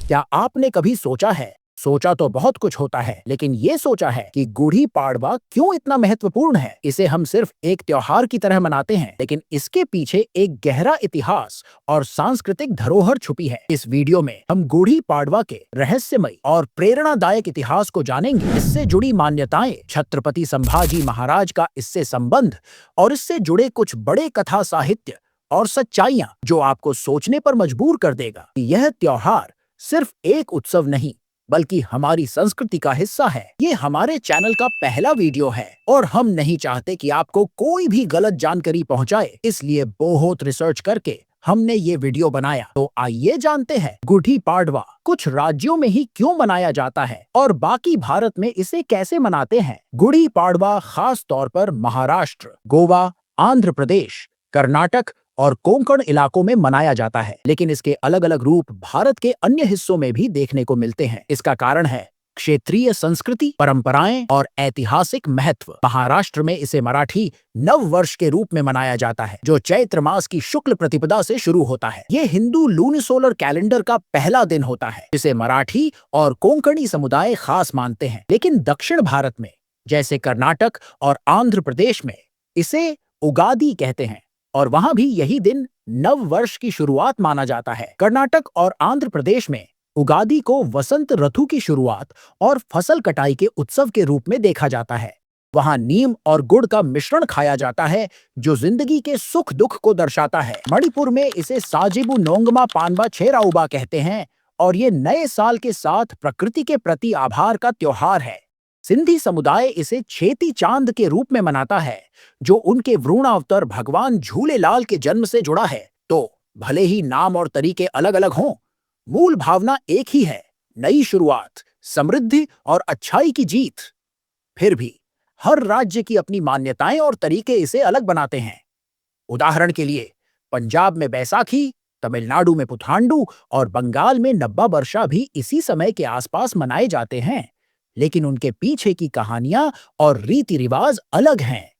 क्या आपने कभी सोचा है, सोचा तो बहुत कुछ होता है, लेकिन ये सोचा है कि गुड़ी पाड़वा क्यों इतना महत्वपूर्ण है? इसे हम सिर्फ एक त्योहार की तरह मनाते हैं, लेकिन इसके पीछे एक गहरा इतिहास और सांस्कृतिक धरोहर छुपी है। इस वीडियो में हम गुड़ी पाड़वा के रहस्यमयी और प्रेरणादायक इतिहास को जानेंगे। इससे जुड़ी मान्यताएं, छत्रपति संभाजी महाराज का इससे संबंध और इससे जुड़े कुछ बड़े कथा साहित्य और सच्चाइयां जो आपको सोचने पर मजबूर कर देगा कि यह त्योहार सिर्फ एक उत्सव नहीं बल्कि हमारी संस्कृति का हिस्सा है। ये हमारे चैनल का पहला वीडियो है और हम नहीं चाहते कि आपको कोई भी गलत जानकारी पहुंचाए, इसलिए बहुत रिसर्च करके हमने ये वीडियो बनाया। तो आइए जानते हैं गुड़ी पाड़वा कुछ राज्यों में ही क्यों मनाया जाता है और बाकी भारत में इसे कैसे मनाते हैं। गुड़ी पाड़वा खास तौर पर महाराष्ट्र, गोवा, आंध्र प्रदेश, कर्नाटक और कोंकण इलाकों में मनाया जाता है, लेकिन इसके अलग अलग रूप भारत के अन्य हिस्सों में भी देखने को मिलते हैं। इसका कारण है क्षेत्रीय संस्कृति, परंपराएं और ऐतिहासिक महत्व। महाराष्ट्र में इसे मराठी नव वर्ष के रूप में मनाया जाता है, जो चैत्र मास की शुक्ल प्रतिपदा से शुरू होता है। ये हिंदू लूनिसोलर कैलेंडर का पहला दिन होता है, जिसे मराठी और कोंकणी समुदाय खास मानते हैं। लेकिन दक्षिण भारत में, जैसे कर्नाटक और आंध्र प्रदेश में, इसे उगादी कहते हैं और वहां भी यही दिन नव वर्ष की शुरुआत माना जाता है। कर्नाटक और आंध्र प्रदेश में उगादी को वसंत ऋतु की शुरुआत और फसल कटाई के उत्सव के रूप में देखा जाता है। वहां नीम और गुड़ का मिश्रण खाया जाता है, जो जिंदगी के सुख दुख को दर्शाता है। मणिपुर में इसे साजिबू नोंगमा पानबा छेराउबा कहते हैं और ये नए साल के साथ प्रकृति के प्रति आभार का त्योहार है। सिंधी समुदाय इसे छेती चांद के रूप में मनाता है, जो उनके वरुणावतार भगवान झूलेलाल के जन्म से जुड़ा है। तो भले ही नाम और तरीके अलग अलग हों, मूल भावना एक ही है, नई शुरुआत, समृद्धि और अच्छाई की जीत। फिर भी हर राज्य की अपनी मान्यताएं और तरीके इसे अलग बनाते हैं। उदाहरण के लिए, पंजाब में बैसाखी, तमिलनाडु में पुथांडू और बंगाल में नब्बा बरसा भी इसी समय के आसपास मनाए जाते हैं, लेकिन उनके पीछे की कहानियां और रीति रिवाज अलग हैं।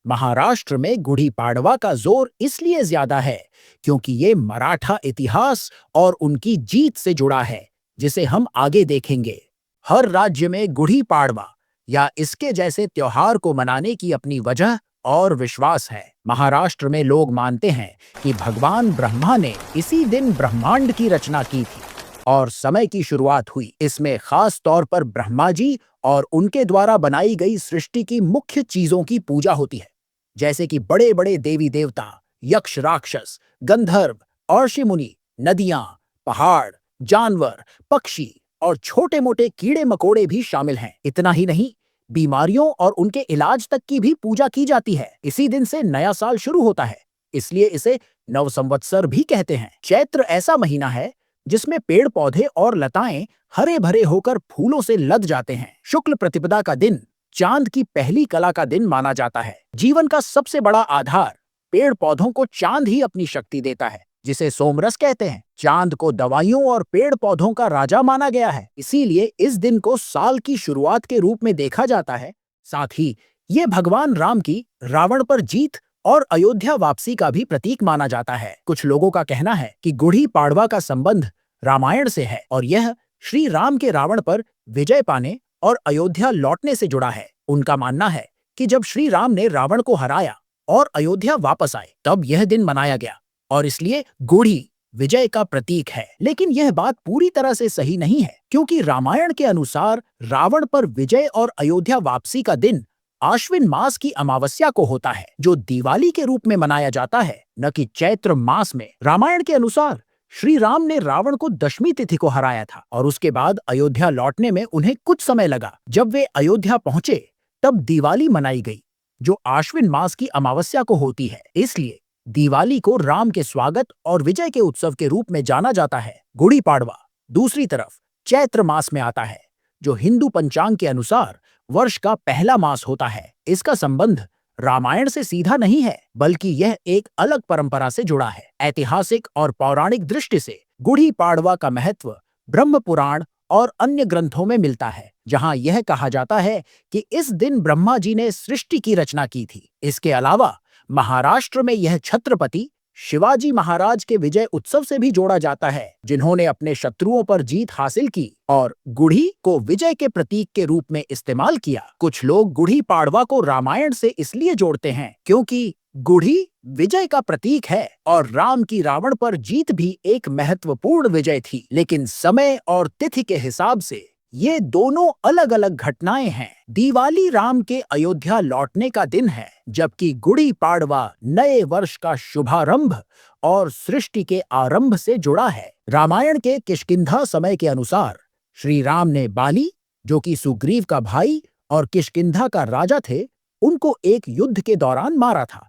महाराष्ट्र में गुड़ी पाड़वा का जोर इसलिए ज्यादा है क्योंकि ये मराठा इतिहास और उनकी जीत से जुड़ा है, जिसे हम आगे देखेंगे। हर राज्य में गुड़ी पाड़वा या इसके जैसे त्योहार को मनाने की अपनी वजह और विश्वास है। महाराष्ट्र में लोग मानते हैं कि भगवान ब्रह्मा ने इसी दिन ब्रह्मांड की रचना की थी और समय की शुरुआत हुई। इसमें खास तौर पर ब्रह्मा जी और उनके द्वारा बनाई गई सृष्टि की मुख्य चीजों की पूजा होती है, जैसे कि बड़े बड़े देवी देवता, यक्ष राक्षस, गंधर्व, ऋषि मुनि, नदियां, पहाड़, जानवर, पक्षी और छोटे मोटे कीड़े मकोड़े भी शामिल हैं। इतना ही नहीं, बीमारियों और उनके इलाज तक की भी पूजा की जाती है। इसी दिन से नया साल शुरू होता है, इसलिए इसे नव संवत्सर भी कहते हैं। चैत्र ऐसा महीना है जिसमें पेड़ पौधे और लताएं हरे भरे होकर फूलों से लद जाते हैं। शुक्ल प्रतिपदा का दिन चांद की पहली कला का दिन माना जाता है। जीवन का सबसे बड़ा आधार पेड़ पौधों को चांद ही अपनी शक्ति देता है, जिसे सोमरस कहते हैं। चांद को दवाइयों और पेड़ पौधों का राजा माना गया है, इसीलिए इस दिन को साल की शुरुआत के रूप में देखा जाता है। साथ ही ये भगवान राम की रावण पर जीत और अयोध्या वापसी का भी प्रतीक माना जाता है। कुछ लोगों का कहना है कि गुड़ी पाड़वा का संबंध रामायण से है और यह श्री राम के रावण पर विजय पाने और अयोध्या लौटने से जुड़ा है। उनका मानना है कि जब श्री राम ने रावण को हराया और अयोध्या वापस आए, तब यह दिन मनाया गया और इसलिए गुड़ी विजय का प्रतीक है। लेकिन यह बात पूरी तरह से सही नहीं है, क्योंकि रामायण के अनुसार रावण पर विजय और अयोध्या वापसी का दिन आश्विन मास की अमावस्या को होता है, जो दिवाली के रूप में मनाया जाता है, न कि चैत्र मास में। रामायण के अनुसार श्री राम ने रावण को दशमी तिथि को हराया था और उसके बाद अयोध्या लौटने में उन्हें कुछ समय लगा। जब वे अयोध्या पहुंचे, तब दिवाली मनाई गई, जो आश्विन मास की अमावस्या को होती है। इसलिए दिवाली को राम के स्वागत और विजय के उत्सव के रूप में जाना जाता है। गुड़ी पाड़वा दूसरी तरफ चैत्र मास में आता है, जो हिंदू पंचांग के अनुसार वर्ष का पहला मास होता है। इसका संबंध रामायण से सीधा नहीं है, बल्कि यह एक अलग परंपरा से जुड़ा है। ऐतिहासिक और पौराणिक दृष्टि से गुड़ी पाड़वा का महत्व ब्रह्म पुराण और अन्य ग्रंथों में मिलता है, जहां यह कहा जाता है कि इस दिन ब्रह्मा जी ने सृष्टि की रचना की थी। इसके अलावा महाराष्ट्र में यह छत्रपति शिवाजी महाराज के विजय उत्सव से भी जोड़ा जाता है, जिन्होंने अपने शत्रुओं पर जीत हासिल की और गुढ़ी को विजय के प्रतीक के रूप में इस्तेमाल किया। कुछ लोग गुढ़ी पाड़वा को रामायण से इसलिए जोड़ते हैं क्योंकि गुढ़ी विजय का प्रतीक है और राम की रावण पर जीत भी एक महत्वपूर्ण विजय थी। लेकिन समय और तिथि के हिसाब से ये दोनों अलग अलग घटनाएं हैं। दिवाली राम के अयोध्या लौटने का दिन है, जबकि गुड़ी पाड़वा नए वर्ष का शुभारंभ और सृष्टि के आरंभ से जुड़ा है। रामायण के किष्किंधा समय के अनुसार श्री राम ने बाली, जो कि सुग्रीव का भाई और किष्किंधा का राजा थे, उनको एक युद्ध के दौरान मारा था।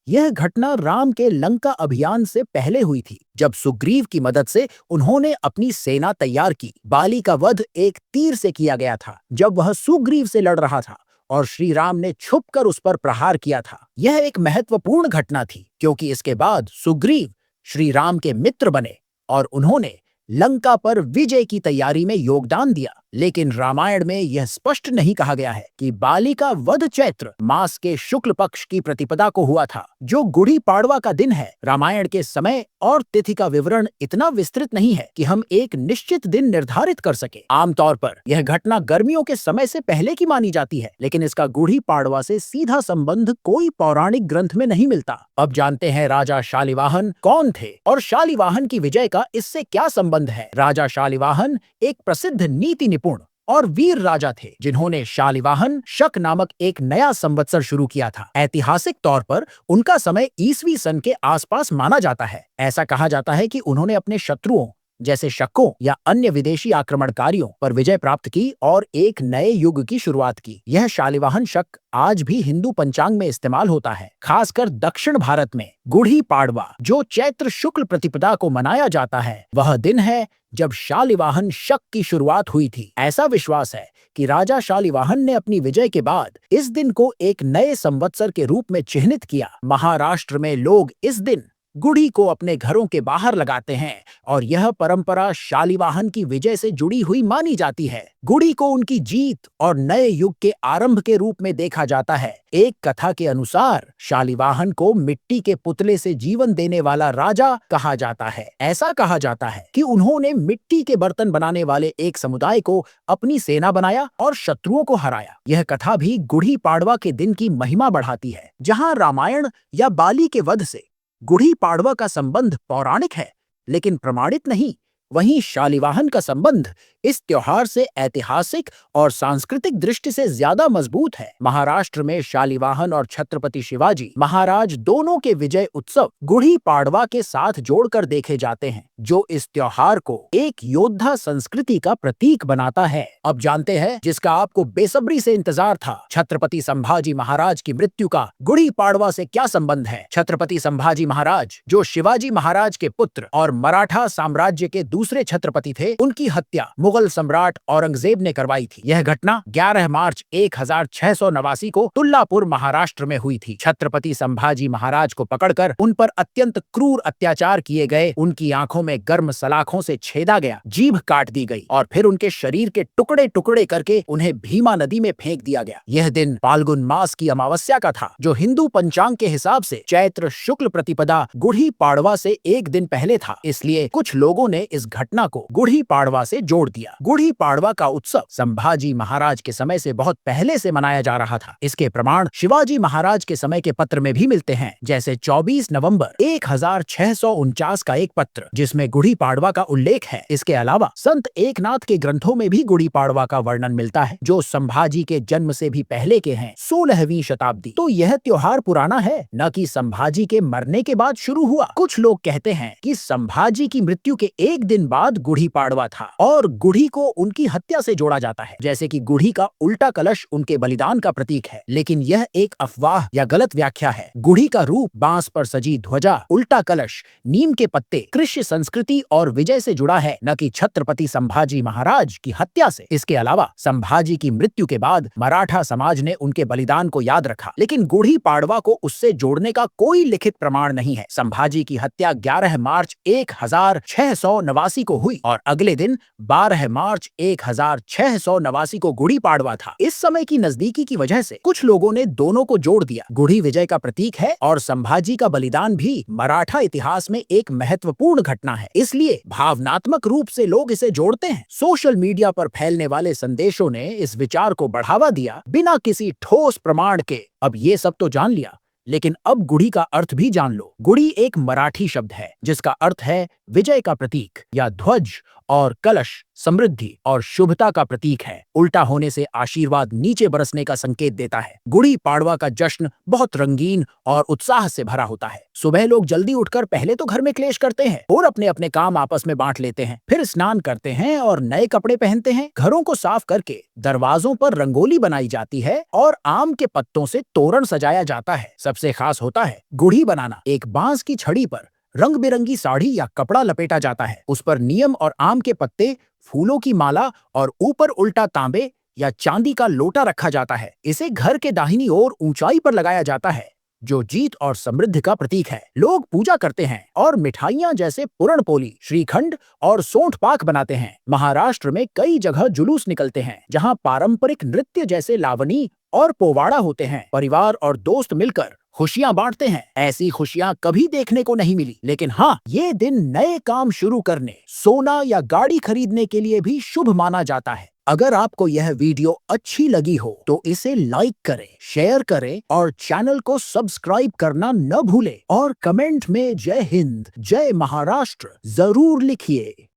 यह घटना राम के लंका अभियान से पहले हुई थी, जब सुग्रीव की मदद से उन्होंने अपनी सेना तैयार की। बाली का वध एक तीर से किया गया था, जब वह सुग्रीव से लड़ रहा था और श्री राम ने छुपकर उस पर प्रहार किया था। यह एक महत्वपूर्ण घटना थी क्योंकि इसके बाद सुग्रीव श्री राम के मित्र बने और उन्होंने लंका पर विजय की तैयारी में योगदान दिया। लेकिन रामायण में यह स्पष्ट नहीं कहा गया है कि बाली का वध चैत्र मास के शुक्ल पक्ष की प्रतिपदा को हुआ था, जो गुड़ी पाड़वा का दिन है। रामायण के समय और तिथि का विवरण इतना विस्तृत नहीं है कि हम एक निश्चित दिन निर्धारित कर सके। आमतौर पर यह घटना गर्मियों के समय से पहले की मानी जाती है, लेकिन इसका गुड़ी पाड़वा से सीधा संबंध कोई पौराणिक ग्रंथ में नहीं मिलता। अब जानते हैं राजा शालिवाहन कौन थे और शालिवाहन की विजय का इससे क्या संबंध है। राजा शालिवाहन एक प्रसिद्ध नीति निपुण और वीर राजा थे, जिन्होंने शालिवाहन शक नामक एक नया संवत्सर शुरू किया था। ऐतिहासिक तौर पर उनका समय ईसवी सन के आसपास माना जाता है। ऐसा कहा जाता है कि उन्होंने अपने शत्रुओं जैसे शकों या अन्य विदेशी आक्रमणकारियों पर विजय प्राप्त की और एक नए युग की शुरुआत की। यह शालिवाहन शक आज भी हिंदू पंचांग में इस्तेमाल होता है, खासकर दक्षिण भारत में। गुड़ी पाड़वा, जो चैत्र शुक्ल प्रतिपदा को मनाया जाता है, वह दिन है जब शालिवाहन शक की शुरुआत हुई थी। ऐसा विश्वास है कि राजा शालिवाहन ने अपनी विजय के बाद इस दिन को एक नए संवत्सर के रूप में चिह्नित किया। महाराष्ट्र में लोग इस दिन गुड़ी को अपने घरों के बाहर लगाते हैं और यह परंपरा शालिवाहन की विजय से जुड़ी हुई मानी जाती है। गुड़ी को उनकी जीत और नए युग के आरंभ के रूप में देखा जाता है। एक कथा के अनुसार शालिवाहन को मिट्टी के पुतले से जीवन देने वाला राजा कहा जाता है। ऐसा कहा जाता है कि उन्होंने मिट्टी के बर्तन बनाने वाले एक समुदाय को अपनी सेना बनाया और शत्रुओं को हराया। यह कथा भी गुड़ी पाड़वा के दिन की महिमा बढ़ाती है। जहां रामायण या बाली के वध से गुड़ी पाड़वा का संबंध पौराणिक है लेकिन प्रमाणित नहीं, वहीं शालिवाहन का संबंध इस त्योहार से ऐतिहासिक और सांस्कृतिक दृष्टि से ज्यादा मजबूत है। महाराष्ट्र में शालिवाहन और छत्रपति शिवाजी महाराज दोनों के विजय उत्सव गुड़ी पाड़वा के साथ जोड़कर देखे जाते हैं, जो इस त्योहार को एक योद्धा संस्कृति का प्रतीक बनाता है। अब जानते हैं जिसका आपको बेसब्री से इंतजार था, छत्रपति संभाजी महाराज की मृत्यु का गुड़ी पाड़वा से क्या संबंध है। छत्रपति संभाजी महाराज, जो शिवाजी महाराज के पुत्र और मराठा साम्राज्य के दूसरे छत्रपति थे, उनकी हत्या मुगल सम्राट औरंगजेब ने करवाई थी। यह घटना 11 मार्च 1689 को तुल्लापुर महाराष्ट्र में हुई थी। छत्रपति संभाजी महाराज को पकड़कर उन पर अत्यंत क्रूर अत्याचार किए गए। उनकी आंखों में गर्म सलाखों से छेदा गया, जीभ काट दी गई और फिर उनके शरीर के टुकड़े टुकड़े करके उन्हें भीमा नदी में फेंक दिया गया। यह दिन फाल्गुन मास की अमावस्या का था, जो हिंदू पंचांग के हिसाब से चैत्र शुक्ल प्रतिपदा गुड़ी पाड़वा से एक दिन पहले था। इसलिए कुछ लोगों ने इस घटना को गुड़ी पाड़वा से जोड़ दिया। गुड़ी पाड़वा का उत्सव संभाजी महाराज के समय से बहुत पहले से मनाया जा रहा था। इसके प्रमाण शिवाजी महाराज के समय के पत्र में भी मिलते हैं, जैसे 24 नवंबर 1649 का एक पत्र जिसमें गुड़ी पाड़वा का उल्लेख है। इसके अलावा संत एकनाथ के ग्रंथों में भी गुड़ी पाड़वा का वर्णन मिलता है, जो संभाजी के जन्म से भी पहले के हैं, 16वीं शताब्दी। तो यह त्योहार पुराना है, न कि संभाजी के मरने के बाद शुरू हुआ। कुछ लोग कहते हैं कि संभाजी की मृत्यु के एक दिन बाद गुड़ी पाड़वा था और गुड़ी को उनकी हत्या से जोड़ा जाता है, जैसे कि गुड़ी का उल्टा कलश उनके बलिदान का प्रतीक है। लेकिन यह एक अफवाह या गलत व्याख्या है। गुड़ी का रूप बांस पर सजी ध्वजा, उल्टा कलश, नीम के पत्ते, कृष्ण संस्कृति और विजय से जुड़ा है, न कि छत्रपति संभाजी महाराज की हत्या से। इसके अलावा संभाजी की मृत्यु के बाद मराठा समाज ने उनके बलिदान को याद रखा, लेकिन गुड़ी पाड़वा को उससे जोड़ने का कोई लिखित प्रमाण नहीं है। संभाजी की हत्या 11 मार्च 1689 नवासी को हुई और अगले दिन 12 मार्च 1689 को गुड़ी पाड़वा था। इस समय की नजदीकी की वजह से कुछ लोगों ने दोनों को जोड़ दिया। गुड़ी विजय का प्रतीक है और संभाजी का बलिदान भी मराठा इतिहास में एक महत्वपूर्ण घटना है, इसलिए भावनात्मक रूप से लोग इसे जोड़ते हैं। सोशल मीडिया पर फैलने वाले संदेशों ने इस विचार को बढ़ावा दिया बिना किसी ठोस प्रमाण के। अब ये सब तो जान लिया, लेकिन अब गुड़ी का अर्थ भी जान लो। गुड़ी एक मराठी शब्द है जिसका अर्थ है विजय का प्रतीक या ध्वज, और कलश समृद्धि और शुभता का प्रतीक है। उल्टा होने से आशीर्वाद नीचे बरसने का संकेत देता है। गुड़ी पाड़वा का जश्न बहुत रंगीन और उत्साह से भरा होता है। सुबह लोग जल्दी उठकर पहले तो घर में क्लेश करते हैं और अपने अपने काम आपस में बांट लेते हैं, फिर स्नान करते हैं और नए कपड़े पहनते हैं। घरों को साफ करके दरवाजों पर रंगोली बनाई जाती है और आम के पत्तों से तोरण सजाया जाता है। सबसे खास होता है गुड़ी बनाना। एक बांस की छड़ी पर रंग बिरंगी साड़ी या कपड़ा लपेटा जाता है, उस पर नीम और आम के पत्ते, फूलों की माला और ऊपर उल्टा तांबे या चांदी का लोटा रखा जाता है। इसे घर के दाहिनी ओर ऊंचाई पर लगाया जाता है, जो जीत और समृद्धि का प्रतीक है। लोग पूजा करते हैं और मिठाइयां जैसे पुरणपोली, श्रीखंड और सोंठ पाक बनाते हैं। महाराष्ट्र में कई जगह जुलूस निकलते हैं जहां पारंपरिक नृत्य जैसे लावनी और पोवाड़ा होते हैं। परिवार और दोस्त मिलकर खुशियां बांटते हैं। ऐसी खुशियां कभी देखने को नहीं मिली। लेकिन हाँ, ये दिन नए काम शुरू करने, सोना या गाड़ी खरीदने के लिए भी शुभ माना जाता है। अगर आपको यह वीडियो अच्छी लगी हो तो इसे लाइक करें, शेयर करें और चैनल को सब्सक्राइब करना न भूलें। और कमेंट में जय हिंद, जय महाराष्ट्र जरूर लिखिए।